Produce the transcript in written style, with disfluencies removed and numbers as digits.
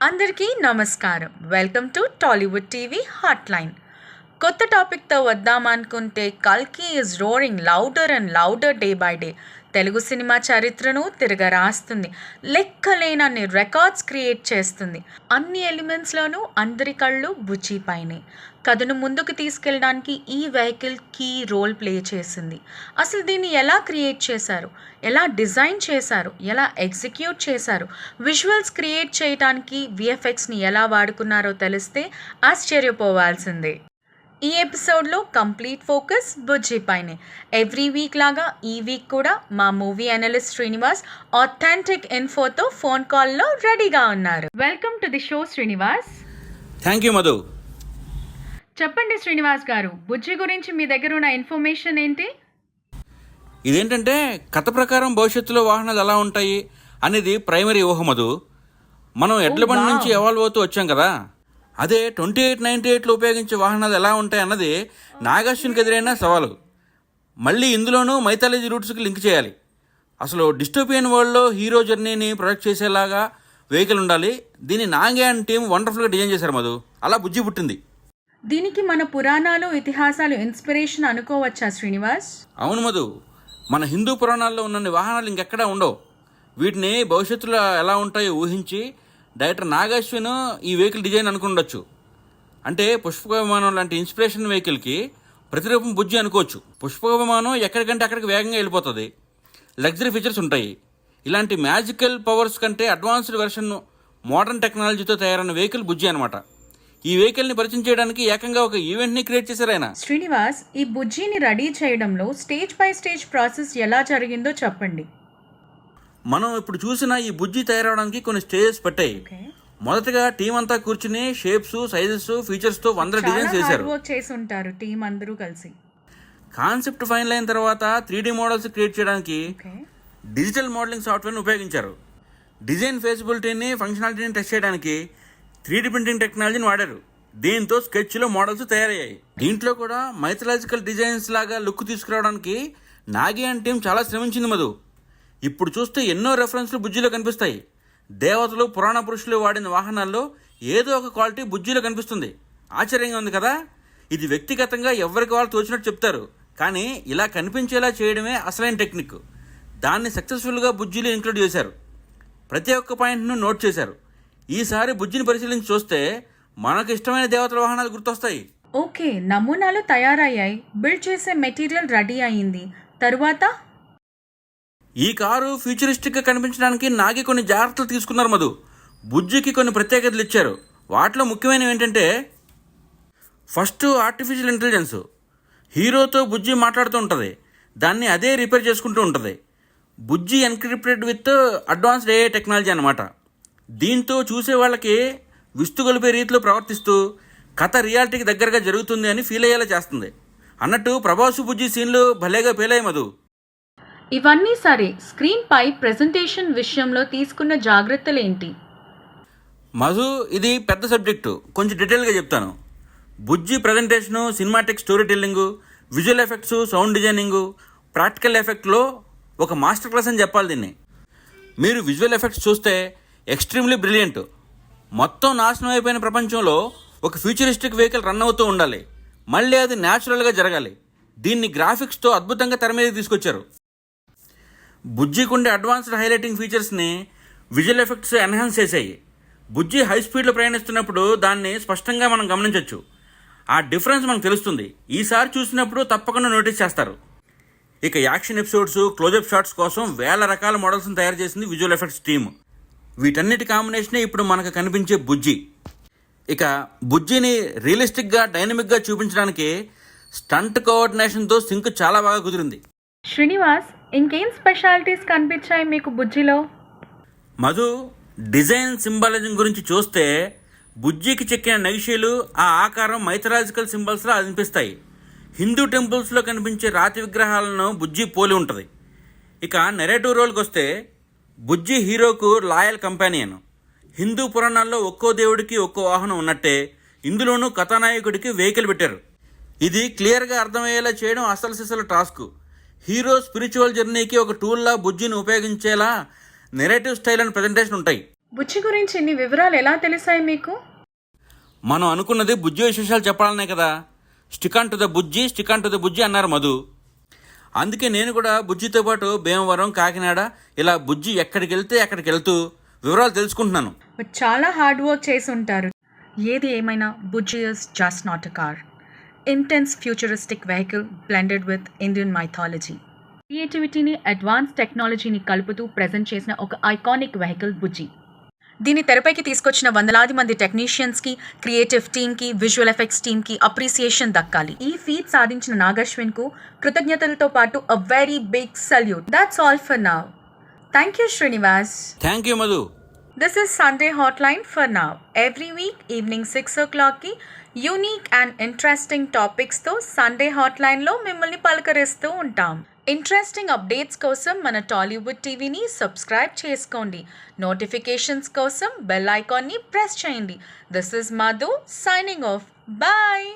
అందరికీ నమస్కారం. Welcome to Tollywood TV hotline. కొత్త టాపిక్తో వద్దామనుకుంటే కల్కి is roaring louder and louder day by day. Telugu cinema చరిత్రను తిరగరాస్తుంది. లెక్కలేనన్ని రికార్డ్స్ క్రియేట్ చేస్తుంది. అన్ని ఎలిమెంట్స్లోనూ అందరి కళ్ళు బుచ్చిపైనే. కథను ముందుకు తీసుకెళ్ళడానికి ఈ వెహికల్ కీ రోల్ ప్లే చేసింది. అసలు దీన్ని ఎలా క్రియేట్ చేశారు, ఎలా డిజైన్ చేశారు, ఎలా ఎగ్జిక్యూట్ చేశారు, విజువల్స్ క్రియేట్ చేయడానికి విఎఫ్ఎక్స్ని ఎలా వాడుకున్నారో తెలిస్తే ఆశ్చర్యపోవాల్సిందే. ఈ ఎపిసోడ్లో కంప్లీట్ ఫోకస్ బుజ్జి పైనే. ఎవ్రీ వీక్ లాగా ఈ వీక్ కూడా మా మూవీ అనలిస్ట్ శ్రీనివాస్ ఆథెంటిక్ ఇన్ఫోతో ఫోన్ కాల్లో రెడీగా ఉన్నారు. Welcome to the show Srinivas. Thank you Madhu. చెప్పండి శ్రీనివాస్ గారు, బుజ్జి గురించి మీ దగ్గర ఉన్న ఇన్ఫర్మేషన్ ఏంటి? ఇదేంటంటే కథ ప్రకారం భవిష్యత్తులో వాహనాలు ఎలా ఉంటాయి అనేది ప్రైమరీ ఊహ మధు. మనం ఎడ్ల బండి నుంచి ఎవాల్వ్ అవుతూ వచ్చాం కదా, అదే 2898లో ఉపయోగించే వాహనాలు ఎలా ఉంటాయి అన్నది నాగార్జునకి ఎదురైన సవాలు. మళ్ళీ ఇందులోనూ మైథాలజీ రూట్స్కి లింక్ చేయాలి. అసలు డిస్టోపియన్ వరల్డ్లో హీరో జర్నీని ప్రొజెక్ట్ చేసేలాగా వెహికల్ ఉండాలి. దీన్ని నాగే అండ్ టీం వండర్ఫుల్గా డిజైన్ చేశారు మధు. అలా బుజ్జి పుట్టింది. దీనికి మన పురాణాలు, ఇతిహాసాలు ఇన్స్పిరేషన్ అనుకోవచ్చా శ్రీనివాస్? అవును మధు, మన హిందూ పురాణాల్లో ఉన్న వాహనాలు ఇంకెక్కడా ఉండవు. వీటిని భవిష్యత్తులో ఎలా ఉంటాయో ఊహించి డైరెక్టర్ నాగాశ్విన్ ఈ వెహికల్ డిజైన్ అనుకుండొచ్చు. అంటే పుష్పక విమానం లాంటి ఇన్స్పిరేషన్ వెహికల్కి ప్రతిరూపం బుజ్జి అనుకోవచ్చు. పుష్పక విమానం ఎక్కడికంటే అక్కడికి వేగంగా వెళ్ళిపోతుంది, లగ్జరీ ఫీచర్స్ ఉంటాయి. ఇలాంటి మ్యాజికల్ పవర్స్ కంటే అడ్వాన్స్డ్ వెర్షన్ మోడర్న్ టెక్నాలజీతో తయారైన వెహికల్ బుజ్జి అనమాట. ఈ వెహికల్ని పరిచయం చేయడానికి ఏకంగా ఒక ఈవెంట్ని క్రియేట్ చేశారు ఆయన. శ్రీనివాస్, ఈ బుజ్జిని రెడీ చేయడంలో స్టేజ్ బై స్టేజ్ ప్రాసెస్ ఎలా జరిగిందో చెప్పండి. మనం ఇప్పుడు చూసిన ఈ బుజ్జి తయారవడానికి కొన్ని స్టేజెస్ పట్టాయి. మొదటగా టీం అంతా కూర్చుని షేప్స్, సైజెస్, ఫీచర్స్తో 100 డిజైన్స్ చేశారు టీం అందరూ కలిసి. కాన్సెప్ట్ ఫైనల్ అయిన తర్వాత 3D మోడల్స్ క్రియేట్ చేయడానికి డిజిటల్ మోడలింగ్ సాఫ్ట్వేర్ని ఉపయోగించారు. డిజైన్ ఫేసిబిలిటీని, ఫంక్షనాలిటీని టెస్ట్ చేయడానికి 3D ప్రింటింగ్ టెక్నాలజీని వాడారు. దీంతో స్కెచ్లో మోడల్స్ తయారయ్యాయి. దీంట్లో కూడా మైథలాజికల్ డిజైన్స్ లాగా లుక్ తీసుకురావడానికి నాగి అండ్ టీం చాలా శ్రమించింది మధు. ఇప్పుడు చూస్తే ఎన్నో రెఫరెన్స్లు బుజ్జిలో కనిపిస్తాయి. దేవతలు, పురాణ పురుషులు వాడిన వాహనాల్లో ఏదో ఒక క్వాలిటీ బుజ్జిలో కనిపిస్తుంది. ఆశ్చర్యంగా ఉంది కదా. ఇది వ్యక్తిగతంగా ఎవరికి వాళ్ళు తోచినట్టు చెప్తారు, కానీ ఇలా కనిపించేలా చేయడమే అసలైన టెక్నిక్. దాన్ని సక్సెస్ఫుల్గా బుజ్జిలో ఇంక్లూడ్ చేశారు. ప్రతి ఒక్క పాయింట్ను నోట్ చేశారు. ఈసారి బుజ్జిని పరిశీలించి చూస్తే మనకు ఇష్టమైన దేవతల వాహనాలు గుర్తొస్తాయి. ఓకే, నమూనాలు తయారయ్యాయి, బిల్డ్ చేసే మెటీరియల్ రెడీ అయ్యింది. తరువాత ఈ కారు ఫ్యూచరిస్టిక్గా కనిపించడానికి నాగి కొన్ని జాగ్రత్తలు తీసుకున్నారు మధు. బుజ్జికి కొన్ని ప్రత్యేకతలు ఇచ్చారు. వాటిలో ముఖ్యమైనవి ఏంటంటే, ఫస్ట్ ఆర్టిఫిషియల్ ఇంటెలిజెన్స్. హీరోతో బుజ్జి మాట్లాడుతూ ఉంటుంది, దాన్ని అదే రిపేర్ చేసుకుంటూ ఉంటుంది. Bujji encrypted with advanced AI technology అనమాట. దీంతో చూసే వాళ్ళకి విస్తుగొలిపే రీతిలో ప్రవర్తిస్తూ కథ రియాలిటీకి దగ్గరగా జరుగుతుంది అని ఫీల్ అయ్యేలా చేస్తుంది. అన్నట్టు ప్రభాసు బుజ్జి సీన్లు భలేగా పేలాయి మధు. ఇవన్నీ సరే, స్క్రీన్ పై ప్రెజెంటేషన్ విషయంలో తీసుకున్న జాగ్రత్తలు ఏంటి? మధు, ఇది పెద్ద సబ్జెక్టు, కొంచెం డీటెయిల్గా చెప్తాను. Bujji presentation, cinematic story telling, visual effects, sound designing, practical ఎఫెక్ట్లో ఒక మాస్టర్ క్లాస్ అని చెప్పాలి దీన్ని. మీరు విజువల్ ఎఫెక్ట్స్ చూస్తే ఎక్స్ట్రీమ్లీ బ్రిలియంట్. మొత్తం నాశనం అయిపోయిన ప్రపంచంలో ఒక ఫ్యూచరిస్టిక్ వెహికల్ రన్ అవుతూ ఉండాలి, మళ్ళీ అది న్యాచురల్గా జరగాలి. దీన్ని గ్రాఫిక్స్తో అద్భుతంగా తెర మీద తీసుకొచ్చారు. బుజ్జికుండే అడ్వాన్స్డ్ హైలైటింగ్ ఫీచర్స్ని విజువల్ ఎఫెక్ట్స్ ఎన్హాన్స్ చేశాయి. బుజ్జి హై స్పీడ్లో ప్రయాణిస్తున్నప్పుడు దాన్ని స్పష్టంగా మనం గమనించవచ్చు. ఆ డిఫరెన్స్ మనకు తెలుస్తుంది. ఈసారి చూసినప్పుడు తప్పకుండా నోటీస్ చేస్తారు. ఇక యాక్షన్ ఎపిసోడ్స్, క్లోజప్ షాట్స్ కోసం వేల రకాల మోడల్స్ని తయారు చేసింది విజువల్ ఎఫెక్ట్స్ టీమ్. వీటన్నిటి కాంబినేషనే ఇప్పుడు మనకు కనిపించే బుజ్జి. ఇక బుజ్జిని రియలిస్టిక్గా, డైనమిక్గా చూపించడానికి స్టంట్ కోఆర్డినేషన్తో సింక్ చాలా బాగా కుదిరింది. శ్రీనివాస్, ఇంకేం స్పెషాలిటీస్ కనిపించాయి మీకు బుజ్జిలో? మధు, డిజైన్ సింబాలిజం గురించి చూస్తే బుజ్జికి చెక్కిన నగిషీలు, ఆ ఆకారం మైథలాజికల్ సింబల్స్లో అనిపిస్తాయి. హిందూ టెంపుల్స్లో కనిపించే రాతి విగ్రహాలను బుజ్జి పోలి ఉంటుంది. ఇక నెరేటివ్ రోల్కి వస్తే బుజ్జి హీరోకు లాయల్ కంపానియన్. హిందూ పురాణాల్లో ఒక్కో దేవుడికి ఒక్కో వాహనం ఉన్నట్టే ఇందులోనూ కథానాయకుడికి వెహికల్ పెట్టారు. ఇది క్లియర్గా అర్థమయ్యేలా చేయడం అసలు సిసలు టాస్క్. హీరో స్పిరిచువల్ జర్నీకి ఒక టూల్లా బుజ్జిని ఉపయోగించేలా నెరేటివ్ స్టైల్ అండ్ ప్రజెంటేషన్ ఉంటాయి. బుజ్జి గురించి ఇన్ని వివరాలు ఎలా తెలిసాయి మీకు? మనం అనుకున్నది బుజ్జి విశేషాలు చెప్పాలనే కదా. Stick on to the Bujji, stick on to the Bujji అన్నారు మధు. అందుకే నేను కూడా బుజ్జితో పాటు భీమవరం, కాకినాడ ఇలా బుజ్జి ఎక్కడికి వెళ్తే అక్కడికి వెళ్తూ వివరాలు తెలుసుకుంటున్నాను. బట్ చాలా హార్డ్ వర్క్ చేసి ఉంటారు. ఏది ఏమైనా Bujji is just not a car. Intense futuristic vehicle blended with Indian mythology. క్రియేటివిటీని, అడ్వాన్స్ టెక్నాలజీని కలుపుతూ ప్రజెంట్ చేసిన ఒక ఐకానిక్ వెహికల్ బుజ్జి. దీన్ని తెరపైకి తీసుకొచ్చిన వందలాది మంది టెక్నీషియన్స్కి, క్రియేటివ్ టీమ్కి, విజువల్ ఎఫెక్ట్స్ టీమ్కి అప్రిసియేషన్ దక్కాలి. ఈ ఫీట్ సాధించిన నాగశ్విన్కు కృతజ్ఞతలతో పాటు a very big salute. That's all for now. Thank you Srinivas. Thank you Madhu. This is Sunday Hotline for now. Every week evening 6 o'clock ki unique and interesting topics తో Sunday Hotline లో మిమ్మల్ని పలకరిస్తూ ఉంటాం. ఇంట్రెస్టింగ్ అప్డేట్స్ కోసం మన టాలీవుడ్ టీవీని subscribe చేసుకోండి. Notifications కోసం బెల్ ఐకాన్ని ప్రెస్ చేయండి. This is Madhu signing off. Bye.